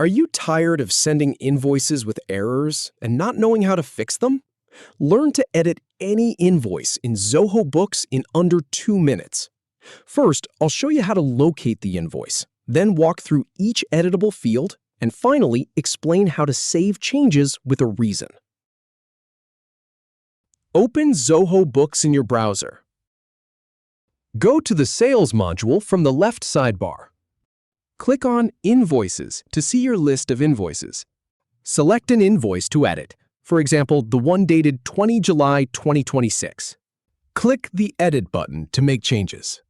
Are you tired of sending invoices with errors and not knowing how to fix them? Learn to edit any invoice in Zoho Books in under 2 minutes. First, I'll show you how to locate the invoice, then walk through each editable field, and finally explain how to save changes with a reason. Open Zoho Books in your browser. Go to the Sales module from the left sidebar. Click on Invoices to see your list of invoices. Select an invoice to edit, for example, the one dated 20 July 2026. Click the Edit button to make changes.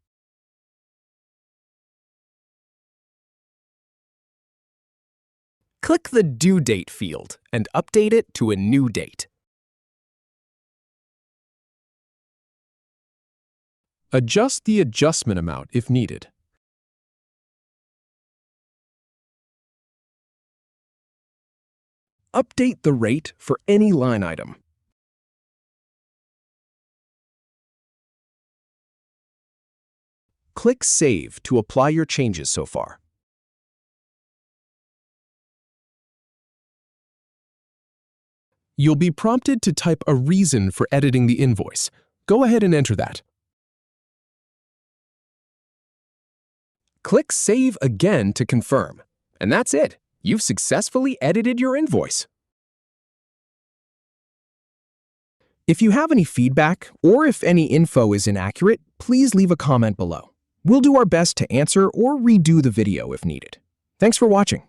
Click the Due Date field and update it to a new date. Adjust the adjustment amount if needed. Update the rate for any line item. Click Save to apply your changes so far. You'll be prompted to type a reason for editing the invoice. Go ahead and enter that. Click Save again to confirm. And that's it. You've successfully edited your invoice. If you have any feedback or if any info is inaccurate, please leave a comment below. We'll do our best to answer or redo the video if needed. Thanks for watching.